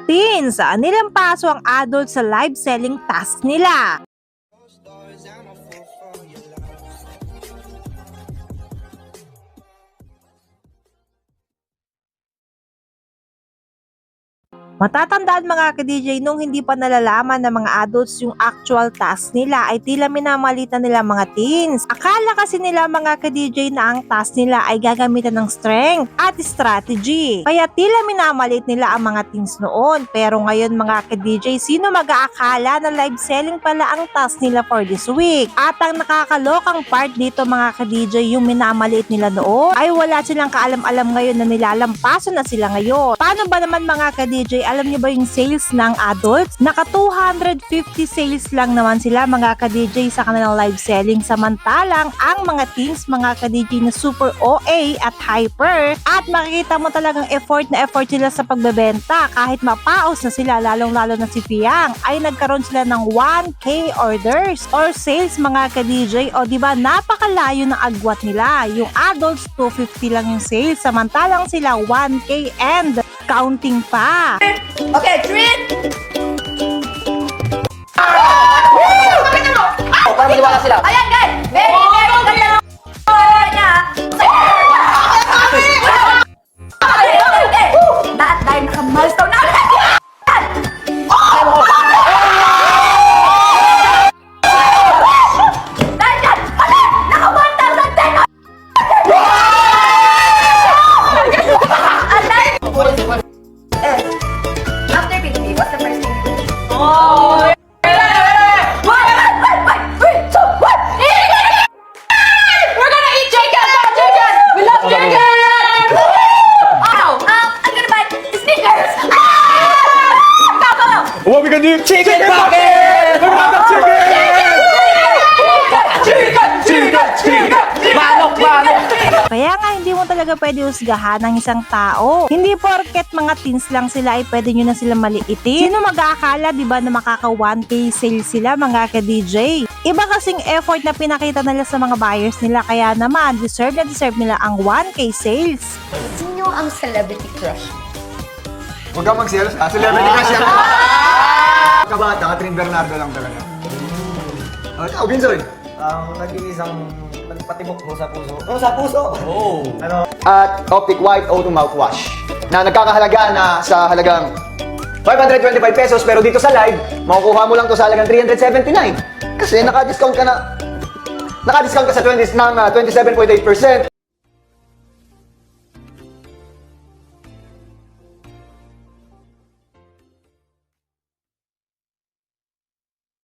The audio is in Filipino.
Teens, nilampaso ang adult sa live selling task nila. Matatandaan mga ka-DJ nung hindi pa nalalaman ng mga adults yung actual task nila ay tila minamalitan nila mga teens. Akala kasi nila mga ka-DJ na ang task nila ay gagamitan ng strength at strategy. Kaya tila minamalit nila ang mga teens noon. Pero ngayon mga ka-DJ, sino mag-aakala na live selling pala ang task nila for this week? At ang nakakalokang part dito mga ka-DJ, yung minamalit nila noon ay wala silang kaalam-alam ngayon na nilalampaso na sila ngayon. Paano ba naman mga ka-DJ? Alam niyo ba yung sales ng adults? Naka 250 sales lang naman sila mga ka-DJ sa kanilang live selling. Samantalang ang mga teens mga ka-DJ na super OA at hyper at makikita mo talagang effort sila sa pagbebenta. Kahit mapaos na sila, lalong-lalo na si Piang, ay nagkaroon sila ng 1K orders or sales mga ka-DJ. O diba napakalayo ng agwat nila. Yung adults 250 lang yung sales, samantalang sila 1K and counting pa. Okay, treat! Para maniwala sila. Ayan guys! Very ganda ng niya. Lahat dahil naka-milestone na ulit! Dahil dyan! Ulit! Naka-1,010! After 50, what's the first thing you do? Oh! We're gonna eat chicken! Chicken! We love chicken! Ow! I'm gonna buy Snickers! Go! What we gonna do? Chicken pocket! We're gonna have chicken! Manok! Kaya nga hindi mo talaga pwede husgahan ng isang tao. Hindi porket mga teens lang sila ay pwede nyo na sila maliitin. Sino mag-aakala diba na makaka 1K sales sila mga ka-DJ? Iba kasing effort na pinakita nila sa mga buyers nila, kaya naman deserve nila ang 1K sales. Sino ang celebrity crush? Huwag kang mag-sales. Celebrity crush yan. Kabata, Catherine Bernardo lang talaga. Oh, Binsoy. Nag-iisang nagpatibok mo sa puso. Oh, sa puso! Oh! At Optic White O2 Mouthwash na nagkakahalaga na sa halagang 525 pesos, pero dito sa live, makukuha mo lang to sa halagang 379. Kasi naka-discount ka na. Naka-discount ka sa 27.8%.